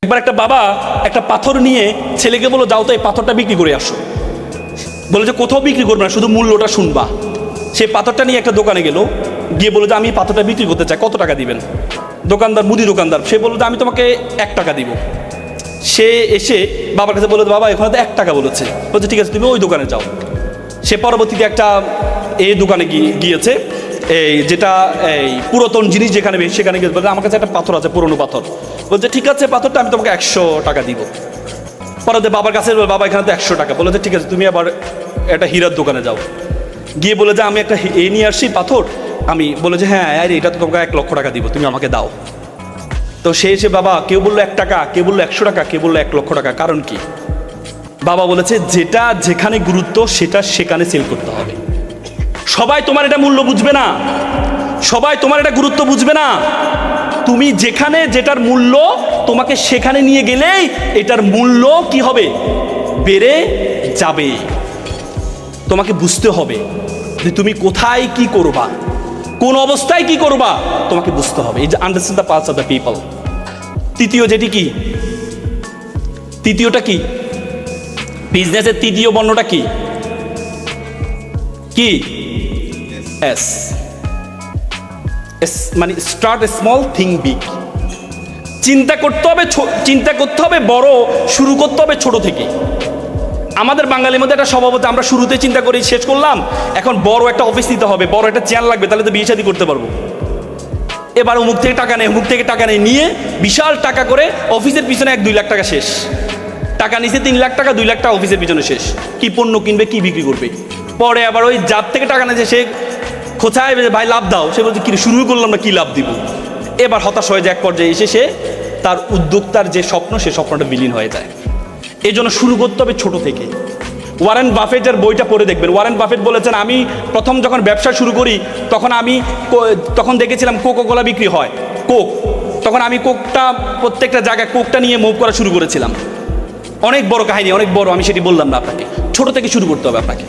একবার একটা বাবা একটা পাথর নিয়ে ছেলেকে বললো, যাও তো এই পাথরটা বিক্রি করে আসো। বলে যে কোথাও বিক্রি করবে না, শুধু মূল্যটা শুনবা। সে পাথরটা নিয়ে একটা দোকানে গেল, গিয়ে বললো যে আমি পাথরটা বিক্রি করতে চাই, কত টাকা দিবেন? দোকানদার, মুদি দোকানদার, সে বললো যে আমি তোমাকে 1 টাকা দিব। সে এসে বাবার কাছে বললো, বাবা এখানে তো 1 টাকা বলেছে। বলছে ঠিক আছে, তুমি ওই দোকানে যাও। সে পরবর্তীতে একটা এই দোকানে গিয়েছে, এই যেটা এই পুরাতন জিনিস যেখানে বেশি, সেখানে গিয়ে বলছে আমার কাছে একটা পাথর আছে, পুরনো পাথর। বলছে ঠিক আছে, পাথরটা আমি তোমাকে 100 টাকা দিব। পরে বাবার কাছে বাবা এখানে তো 100 টাকা। বলে যে ঠিক আছে, তুমি আবার একটা হীরার দোকানে যাও। গিয়ে বলে যে আমি একটা নিয়ে আসছি পাথর, আমি বলে যে হ্যাঁ আরে এটা তো তোমাকে 1 লক্ষ টাকা দিব, তুমি আমাকে দাও। তো সে এসে বাবা, কেউ বললো 1 টাকা, কেউ বললো 100 টাকা, কেউ বললো 1 লক্ষ টাকা, কারণ কি? বাবা বলেছে যেটা যেখানে গুরুত্ব সেটা সেখানে সেল করতে হবে। সবাই তোমার এটা মূল্য বুঝবে না, সবাই তোমার এটা গুরুত্ব বুঝবে না। তুমি যেখানে যেটার মূল্য, তোমাকে সেখানে নিয়ে গেলেই এটার মূল্য কি হবে? বেড়ে যাবে। তোমাকে বুঝতে হবে যে তুমি কোথায় কি করবা, কোন অবস্থায় কি করবা, তোমাকে বুঝতে হবে। এই যে understand the pulse of the people. তৃতীয় যেটি কি, তৃতীয়টা কি? বিজনেসের তৃতীয় বর্ণটা কি? কি? এস। মানে স্টার্ট স্মল, থিঙ্ক বিগ। চিন্তা করতে হবে বড়, শুরু করতে হবে ছোট থেকে। আমাদের বাঙালির মধ্যে একটা স্বভাব হচ্ছে, আমরা শুরুতে চিন্তা করি, শেষ করলাম, এখন বড় একটা অফিস নিতে হবে, বড় একটা চেয়ার লাগবে, তাহলে তো বিয়ে শাদী করতে পারবো। এবার অমুক থেকে টাকা নেই, অমুক থেকে টাকা নেই, নিয়ে বিশাল টাকা করে অফিসের পিছনে 1-2 লাখ টাকা শেষ। টাকা নিচে 3 লাখ টাকা, 2 লাখ টাকা অফিসের পিছনে শেষ। কি পণ্য কিনবে, কি বিক্রি করবে? পরে আবার ওই যার থেকে টাকা নিয়েছে সে খোঁচায়, ভাই লাভ দাও। সে বলছে কি শুরু করলাম না, কি লাভ দিব? এবার হতাশ হয়ে যায়, এক পর্যায়ে এসে সে তার উদ্যোক্তার যে স্বপ্ন, সে স্বপ্নটা বিলীন হয়ে যায়। এই জন্য শুরু করতে হবে ছোট থেকে। ওয়ারেন বাফেটের বইটা পড়ে দেখবেন। ওয়ারেন বাফেট বলেছেন, আমি প্রথম যখন ব্যবসা শুরু করি তখন দেখেছিলাম কোকা-কোলা বিক্রি হয়, কোক। তখন আমি কোকটা প্রত্যেকটা জায়গায় কোকটা নিয়ে মুভ করা শুরু করেছিলাম। অনেক বড় কাহিনী, অনেক বড়, আমি সেটি বললাম না আপনাকে। ছোট থেকে শুরু করতে হবে আপনাকে,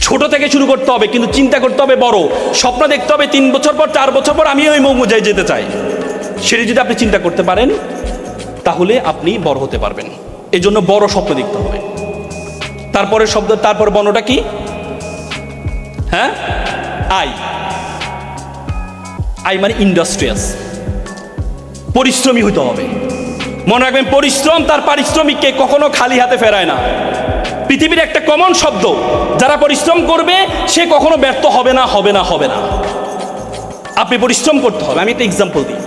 ছোট থেকে শুরু করতে হবে, কিন্তু চিন্তা করতে হবে বড়। স্বপ্ন দেখতে হবে 3 বছর পর, 4 বছর পর আমি ওই মৌজায় যেতে চাই। সেটি যদি আপনি চিন্তা করতে পারেন, তাহলে আপনি বড় হতে পারবেন। এই জন্য বড় স্বপ্ন দেখতে হবে। তারপরে বর্ণটা কি? হ্যাঁ, আই মানে ইন্ডাস্ট্রিয়াস, পরিশ্রমী হতে হবে। মনে রাখবেন, পরিশ্রম তার পারিশ্রমিককে কখনো খালি হাতে ফেরায় না। পৃথিবীর একটা কমন শব্দ, যারা পরিশ্রম করবে সে কখনো ব্যর্থ হবে না, হবে না, হবে না। আপনি পরিশ্রম করতে হবে। আমি একটা এক্সাম্পল দিই।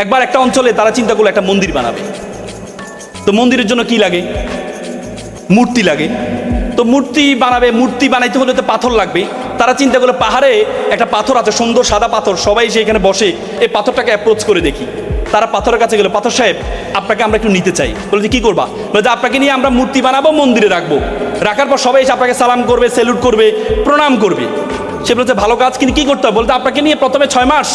একবার একটা অঞ্চলে তারা চিন্তা করলো একটা মন্দির বানাবে। তো মন্দিরের জন্য কি লাগে? মূর্তি লাগে। তো মূর্তি বানাইতে হলে তো পাথর লাগবে। তারা চিন্তা করলো পাহাড়ে একটা পাথর আছে, সুন্দর সাদা পাথর, সবাই সেখানে বসে, এই পাথরটাকে অ্যাপ্রোচ করে দেখি। তারা পাথরের কাছে গেল, পাথর সাহেব আপনাকে আমরা একটু নিতে চাই। বলে যে কী করবা? বলে যে আপনাকে নিয়ে আমরা মূর্তি বানাবো, মন্দিরে রাখবো। রাখার পর সবাই এসে আপনাকে সালাম করবে, স্যালুট করবে, প্রণাম করবে। সে বলছে ভালো কাজ, কিন্তু কী করতে হবে? বলতে আপনাকে নিয়ে প্রথমে 6 মাস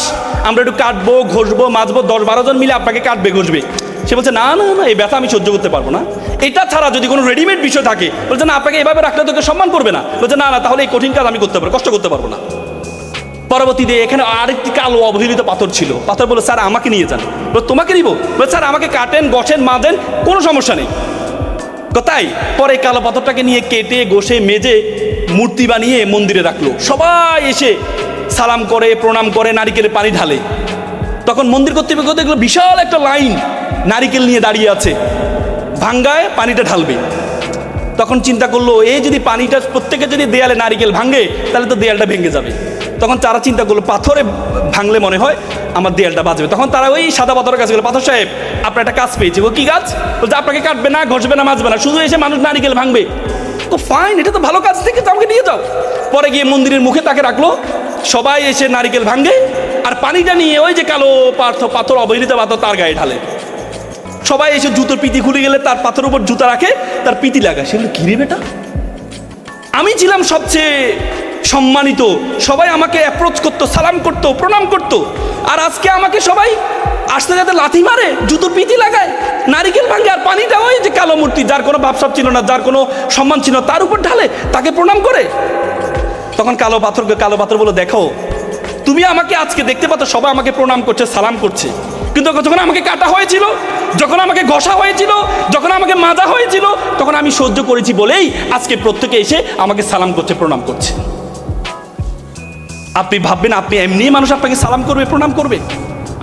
আমরা একটু কাটবো, ঘষবো, মাজবো, 10-12 জন মিলে আপনাকে কাটবে, ঘষবে। সে বলছে না না না, এই ব্যথা আমি সহ্য করতে পারবো না। এটা ছাড়া যদি কোনো রেডিমেড বিষয় থাকে, বলছে না আপনাকে এভাবে রাখলে তোকে সম্মান করবে না। বলছে না না, তাহলে এই কঠিন কাজ আমি করতে পারবো, কষ্ট করতে পারবো না। পরবর্তীতে এখানে আরেকটি কালো অবহেলিত পাথর ছিল। পাথর বলে স্যার আমাকে নিয়ে যান। তোমাকে নিব? বলে স্যার আমাকে কাটেন, গছেন, মাজেন, কোনো সমস্যা নেই। তাই পরে কালো পাথরটাকে নিয়ে কেটে ঘষে মেজে মূর্তি বানিয়ে মন্দিরে রাখলো। সবাই এসে সালাম করে, প্রণাম করে, নারিকেলের পানি ঢালে। তখন মন্দির কর্তৃপক্ষ দেখলো বিশাল একটা লাইন নারিকেল নিয়ে দাঁড়িয়ে আছে, ভাঙ্গায় পানিটা ঢালবে। তখন চিন্তা করলো, এই যদি পানিটা প্রত্যেকে যদি দেয়ালে নারিকেল ভাঙে, তাহলে তো দেয়ালটা ভেঙে যাবে। তখন তারা চিন্তা করলো পাথরে ভাঙলে মনে হয় আমার দেয়ালটা বাঁচবে। তখন তারা ওই সাদা পাথরের কাছে গেলো, পাথর সাহেব আপনার একটা কাজ পেয়েছে। ও কি কাজ? বলছে আপনাকে কাটবে না, ঘষবে না, মাজবে না, শুধু এসে মানুষ নারিকেল ভাঙবে। ও ফাইন, এটা তো ভালো কাজ, থেকে তো আমাকে নিয়ে যাও। পরে গিয়ে মন্দিরের মুখে তাকে রাখলো। সবাই এসে নারিকেল ভাঙে, আর পানিটা নিয়ে ওই যে কালো পাথর, অবহেলিত পাথর, তার গায়ে ঢালে। সবাই এসে জুতোর পিতি খুলে গেলে তার পাথরের উপর জুতা রাখে, তার পিতি লাগায়। সেগুলো কিরে বেটা, আমি ছিলাম সবচেয়ে সম্মানিত, সবাই আমাকে অ্যাপ্রোচ করতো, সালাম করতো, প্রণাম করতো, আর আজকে আমাকে সবাই আসতে যাতে লাথি মারে, জুতোর পিতি লাগায়, নারিকেল ভাঙে, আর পানিটা ওই যে কালো মূর্তি, যার কোনো ভাবসাব ছিল না, যার কোনো সম্মান ছিল না, তার উপর ঢালে, তাকে প্রণাম করে। তখন কালো পাথর বলে, দেখো তুমি আমাকে আজকে দেখতে পাচ্ছ, সবাই আমাকে প্রণাম করছে, সালাম করছে, কিন্তু যখন আমাকে কাটা হয়েছিল, যখন আমাকে ঘষা হয়েছিল, যখন আমাকে মাজা হয়েছিল, তখন আমি সহ্য করেছি বলেই আজকে প্রত্যেকে এসে আমাকে সালাম করছে, প্রণাম করছে। আপনি ভাববেন আপনি এমনি মানুষ আপনাকে সালাম করবে, প্রণাম করবে?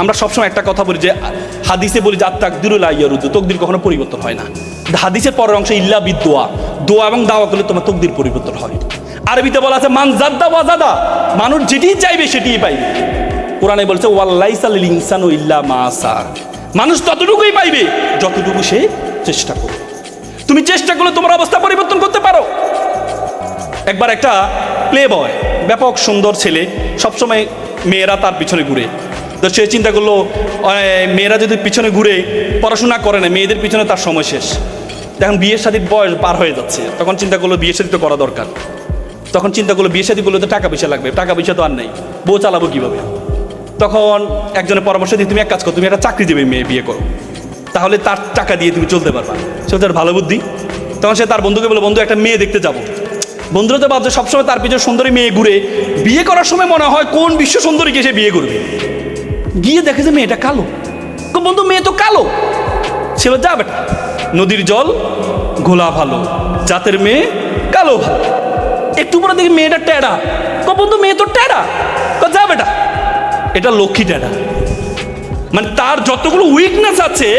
আমরা সবসময় একটা কথা বলি যে হাদিসে বলি যে তাকদিরুল আইয়ারুদু, তকদির কখনো পরিবর্তন হয় না। হাদিসের পরের অংশে ইল্লা বিদোয়া, দোয়া এবং দাওয়া করলে তোমার তকদির পরিবর্তন হয়। আরবিতে বলা আছে মান জাদ্দা ওয়াজাদা, মানুষ যেটিই চাইবে সেটিই পাইবে। কোরআনে বলছে ওয়াল্লাইসা লিল ইনসানু ইল্লা মা সা, মানুষ ততটুকুই পাইবে যতটুকু সে চেষ্টা করবে। তুমি চেষ্টা করলে তোমার অবস্থা পরিবর্তন করতে পারো। একবার একটা প্লে বয়, ব্যাপক সুন্দর ছেলে, সবসময় মেয়েরা তার পিছনে ঘুরে। তো সে চিন্তা করলো মেয়েরা যদি পিছনে ঘুরে পড়াশোনা করে না, মেয়েদের পিছনে তার সময় শেষ। এখন বিয়ের শাদীর বয়স পার হয়ে যাচ্ছে, তখন চিন্তা করলো বিয়ে শাদী তো করা দরকার। তখন চিন্তা করলো বিয়ে শাদী করলে তো টাকা পয়সা লাগবে, টাকা পয়সা তো আর নেই, বউ চালাবো কীভাবে? তখন একজনের পরামর্শ দিয়ে তুমি এক কাজ করো, তুমি একটা চাকরি দেবে, মেয়ে বিয়ে করো, তাহলে তার টাকা দিয়ে তুমি চলতে পারবা। সে তার ভালো বুদ্ধি। তখন সে তার বন্ধুকে বললো, বন্ধু একটা মেয়ে দেখতে যাবো। বন্ধুরা তো ভাবছে সবসময় তার পিছনে সুন্দরী মেয়ে ঘুরে, বিয়ে করার সময় মনে হয় কোন বিশ্ব সুন্দরীকে সে বিয়ে করবে। গিয়ে দেখে যে মেয়েটা কালো। বন্ধু মেয়ে তো কালো। সে যা বেটা, নদীর জল ঘোলা ভালো, জাতের মেয়ে কালো ভালো। একটু পরে দেখি মেয়েটা টেরা। বন্ধু মেয়ে তো টেরা। যা বেটা, এটা লক্ষ্মী টেরা। মানে তার যতগুলো উইকনেস আছে,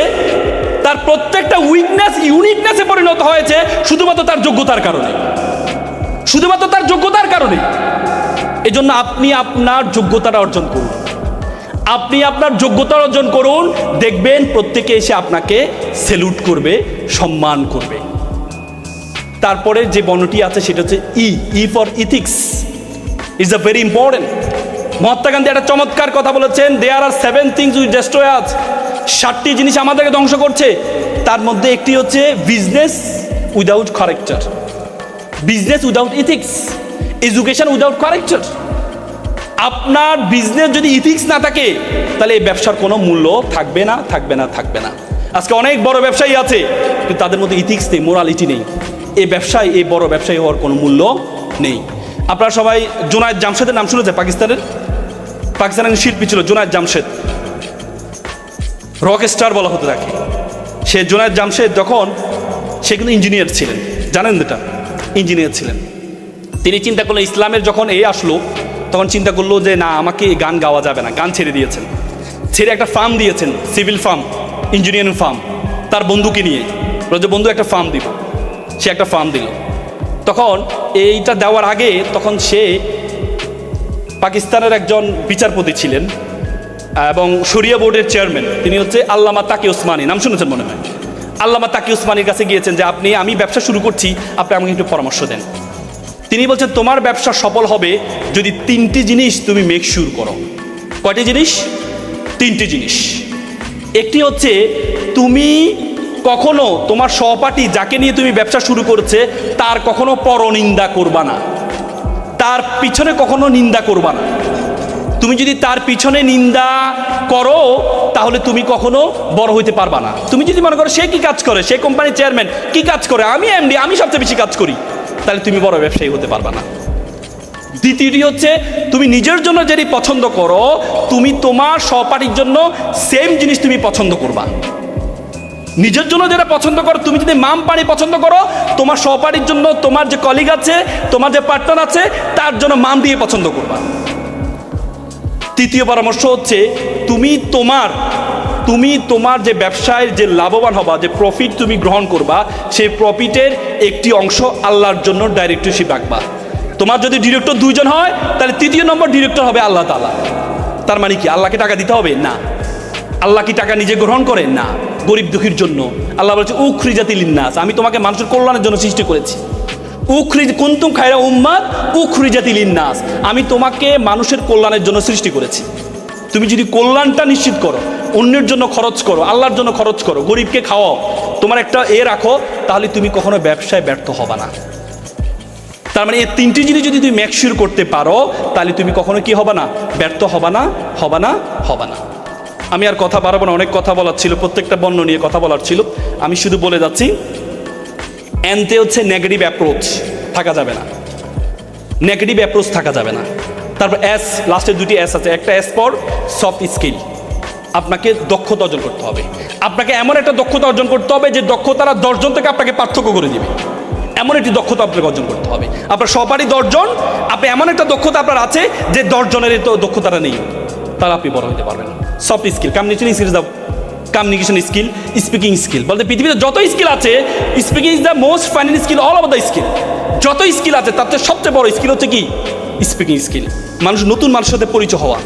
তার প্রত্যেকটা উইকনেস ইউনিকনেসে পরিণত হয়েছে শুধুমাত্র তার যোগ্যতার কারণে, শুধুমাত্র তার যোগ্যতার কারণে। এজন্য আপনি আপনার যোগ্যতাটা অর্জন করুন, আপনি আপনার যোগ্যতা অর্জন করুন, দেখবেন প্রত্যেকে এসে আপনাকে স্যালুট করবে, সম্মান করবে। তারপরে যে বর্ণটি আছে সেটা হচ্ছে E for ethics, is a very important. Mahatma Gandhi একটা চমৎকার কথা বলেছেন, দেয়ার আর 7 things উইচ ডেস্ট্রয় আস। 7টি জিনিস আমাদেরকে ধ্বংস করছে, তার মধ্যে একটি হচ্ছে business without character, business without ethics, education without character. আপনার বিজনেস যদি ইথিক্স না থাকে, তাহলে এই ব্যবসার কোনো মূল্য থাকবে না, থাকবে না, থাকবে না। আজকে অনেক বড় ব্যবসায়ী আছে, কিন্তু তাদের মধ্যে ইথিক্স নেই, মোরালিটি নেই। এই ব্যবসায়, এই বড় ব্যবসায়ী হওয়ার কোনো মূল্য নেই। আপনারা সবাই জুনায়েদ জামশেদের নাম শুনেছে? পাকিস্তানের শিল্পী ছিল জুনায়েদ জামশেদ, রক স্টার বলা হতো তাকে। সে জুনায়েদ জামশেদ যখন, সে কিন্তু ইঞ্জিনিয়ার ছিলেন, জানেন এটা, ইঞ্জিনিয়ার ছিলেন। তিনি চিন্তা করলেন ইসলামের যখন আসলো, তখন চিন্তা করলো যে না, আমাকে গান গাওয়া যাবে না, গান ছেড়ে দিয়েছেন। ছেড়ে একটা ফার্ম দিয়েছেন, সিভিল ফার্ম, ইঞ্জিনিয়ারিং ফার্ম, তার বন্ধুকে নিয়ে। বলছে বন্ধু একটা ফার্ম দিব। সে একটা ফার্ম দিল। তখন এইটা দেওয়ার আগে তখন সে পাকিস্তানের একজন বিচারপতি ছিলেন এবং শরিয়া বোর্ডের চেয়ারম্যান, তিনি হচ্ছে আল্লামা তাকি ওসমানী, নাম শুনেছেন মনে হয়। আল্লামা তাকি ওসমানীর কাছে গিয়েছেন যে আমি ব্যবসা শুরু করছি, আপনি আমাকে একটু পরামর্শ দেন। তিনি বলছেন তোমার ব্যবসা সফল হবে যদি 3টি জিনিস তুমি মেক শিওর করো। কয়টি জিনিস? 3টি জিনিস। একটি হচ্ছে তুমি কখনো তোমার সহপাঠী যাকে নিয়ে তুমি ব্যবসা শুরু করছে তার কখনো পরনিন্দা করবা না, তার পিছনে কখনো নিন্দা করবা না। তুমি যদি তার পিছনে নিন্দা করো তাহলে তুমি কখনো বড় হইতে পারবা না। তুমি যদি মনে করো সে কি কাজ করে, সে কোম্পানির চেয়ারম্যান কি কাজ করে, আমি এমডি, আমি সবচেয়ে বেশি কাজ করি, তাহলে তুমি বড় ব্যবসায়ী হতে পারবা না। দ্বিতীয়টি হচ্ছে তুমি নিজের জন্য যেটি পছন্দ করো, তুমি তোমার সহপাঠীর জন্য সেম জিনিস তুমি পছন্দ করবা। নিজের জন্য যেটা পছন্দ করো, তুমি যদি মাম পানি পছন্দ করো, তোমার সহপাঠীর জন্য, তোমার যে কলিগ আছে, তোমার যে পার্টনার আছে, তার জন্য মাম দিয়ে পছন্দ করবা। তৃতীয় পরামর্শ হচ্ছে তুমি তোমার যে ব্যবসায় যে লাভবান হবা, যে প্রফিট তুমি গ্রহণ করবা, সেই প্রফিটের একটি অংশ আল্লাহর জন্য ডাইরেক্টরশিপ রাখবা। তোমার যদি ডিরেক্টর 2 জন হয়, তাহলে 3য় নম্বর ডিরেক্টর হবে আল্লাহ তাআলা। তার মানে কি আল্লাহকে টাকা দিতে হবে না? আল্লাহ কি টাকা নিজে গ্রহণ করেন? না, গরিব দুঃখীর জন্য। আল্লাহ বলছে উখরিজাতিল লিন্নাস, আমি তোমাকে মানুষের কল্যাণের জন্য সৃষ্টি করেছি। কুনতুম খায়রা উম্মাত উখরিজাতিল লিন্নাস, আমি তোমাকে মানুষের কল্যাণের জন্য সৃষ্টি করেছি। তুমি যদি কল্যাণটা নিশ্চিত করো, অন্যের জন্য খরচ করো, আল্লাহর জন্য খরচ করো, গরিবকে খাওয়াও, তোমার একটা রাখো, তাহলে তুমি কখনো ব্যবসায় ব্যর্থ হবে না। তার মানে এই 3টি জিনিস যদি তুমি মেক শিওর করতে পারো, তাহলে তুমি কখনো কি হবে না? ব্যর্থ হবে না, হবে না, হবে না। আমি আর কথা বাড়াবো না, অনেক কথা বলার ছিল, প্রত্যেকটা বর্ণ নিয়ে কথা বলার ছিল। আমি শুধু বলে যাচ্ছি, এনতে হচ্ছে নেগেটিভ অ্যাপ্রোচ থাকা যাবে না, নেগেটিভ অ্যাপ্রোচ থাকা যাবে না। তারপর এস, লাস্টের 2টি এস আছে, একটা এস ফর সফট স্কিল, আপনাকে দক্ষতা অর্জন করতে হবে। আপনাকে এমন একটা দক্ষতা অর্জন করতে হবে যে দক্ষতারা 10 জন থেকে আপনাকে পার্থক্য করে দিবে। এমন একটি দক্ষতা আপনাকে অর্জন করতে হবে। আপনার সহপাঠী 10 জন, আপনি এমন একটা দক্ষতা আপনার আছে যে 10 জনের তো দক্ষতাটা নেই, তাহলে আপনি বড় হতে পারবেন। Soft skill, communication skill, speaking skill, বলতে পৃথিবীতে যত স্কিল আছে, speaking is the most final skill all over the skill. যত স্কিল আছে তার চেয়ে সবচেয়ে বড় স্কিল হচ্ছে কি? Speaking skill. নতুন মানুষের সাথে পরিচয় হওয়া।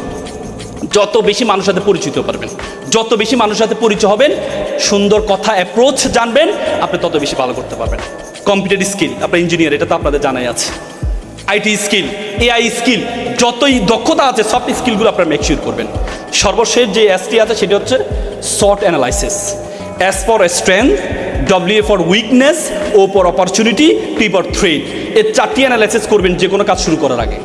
যত বেশি মানুষের সাথে পরিচিত পারবেন, যত বেশি মানুষের সাথে পরিচয় হবেন, সুন্দর কথা অ্যাপ্রোচ জানবেন, আপনি তত বেশি ভালো করতে পারবেন। কম্পিউটার স্কিল, আপনার ইঞ্জিনিয়ার, এটা তো আপনাদের জানাই আছে। আইটি স্কিল, এআই স্কিল, যতই দক্ষতা আছে সফট স্কিলগুলো আপনারা মেকশিওর করবেন। সর্বশেষ যে এসটি আছে সেটা হচ্ছে SWOT analysis. S for strength, W for weakness, O for opportunity, T for threat. এর 4টি অ্যানালাইসিস করবেন যে কোনো কাজ শুরু করার আগে।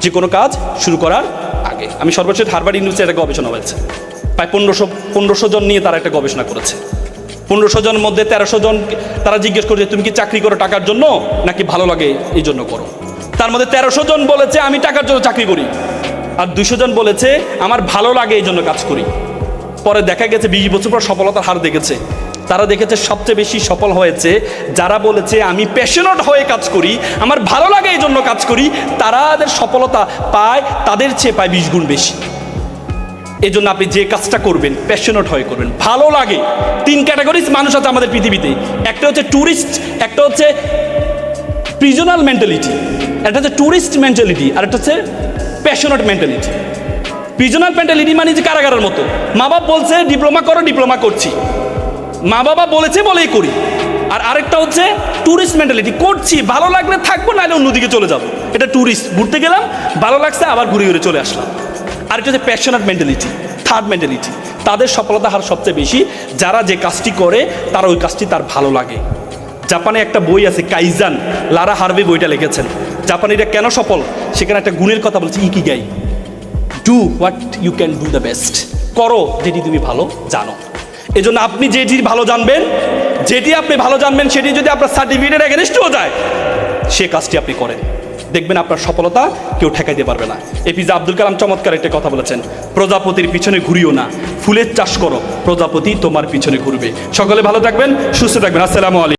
যে কোনো কাজ শুরু করার আগে। আমি সর্বশেষ হার্ভার্ড ইউনিভার্সিটি একটা গবেষণা হয়েছে, প্রায় 1500 জন নিয়ে তারা একটা গবেষণা করেছে। 1500 জনের মধ্যে 1300 জন তারা জিজ্ঞেস করেছে তুমি কি চাকরি করো টাকার জন্য নাকি ভালো লাগে এই জন্য করো। তার মধ্যে 1300 জন বলেছে আমি টাকার জন্য চাকরি করি, আর 200 জন বলেছে আমার ভালো লাগে এই জন্য কাজ করি। পরে দেখা গেছে 20 বছর পর সফলতার হার দেখেছে, তারা দেখেছে সবচেয়ে বেশি সফল হয়েছে যারা বলেছে আমি প্যাশনেট হয়ে কাজ করি, আমার ভালো লাগে এই জন্য কাজ করি, তাদের সফলতা পায় তাদের চেয়ে পায় 20 গুণ বেশি। এই জন্য আপনি যে কাজটা করবেন প্যাশনেট হয়ে করবেন, ভালো লাগে। 3 ক্যাটাগরিজ মানুষ আছে আমাদের পৃথিবীতে, একটা হচ্ছে ট্যুরিস্ট, একটা হচ্ছে প্রিজনাল মেন্টালিটি, একটা হচ্ছে ট্যুরিস্ট মেন্টালিটি, আর একটা হচ্ছে প্যাশনেট মেন্টালিটি। প্রিজনাল মেন্টালিটি মানে যে কারাগারের মতো, মা বাবা বলছে ডিপ্লোমা করো, ডিপ্লোমা করছি, মা বাবা বলেছে বলেই করি। আর আরেকটা হচ্ছে ট্যুরিস্ট মেন্টালিটি, করছি ভালো লাগলে থাকবো, নাহলে অন্যদিকে চলে যাবো। এটা ট্যুরিস্ট, ঘুরতে গেলাম ভালো লাগছে আবার ঘুরে ঘুরে চলে আসলাম। আরেকটা হচ্ছে প্যাশনেট মেন্টালিটি, থার্ড মেন্টালিটি। তাদের সফলতা হার সবচেয়ে বেশি যারা যে কাজটি করে তারা ওই কাজটি তার ভালো লাগে। জাপানে একটা বই আছে কাইজান, লারা হার্ভে বইটা লিখেছেন। জাপানিরা কেন সফল সেখানে একটা গুণের কথা বলছে, ikigai, do what you can do the best, করো যেটি তুমি ভালো জানো। এজন্য আপনি যেটি ভালো জানবেন, যেটি আপনি ভালো জানবেন সেটি যদি আপনার সার্টিফিকেটের এগেনস্টেও যায়, সে কাজটি আপনি করেন, দেখবেন আপনার সফলতা কেউ ঠেকাইতে পারবে না। এপিজে আব্দুল কালাম চমৎকার একটা কথা বলেছেন, প্রজাপতির পিছনে ঘুরিও না, ফুলের চাষ করো, প্রজাপতি তোমার পিছনে ঘুরবে। সকলে ভালো থাকবেন, সুস্থ থাকবেন। আসসালামু আলাইকুম।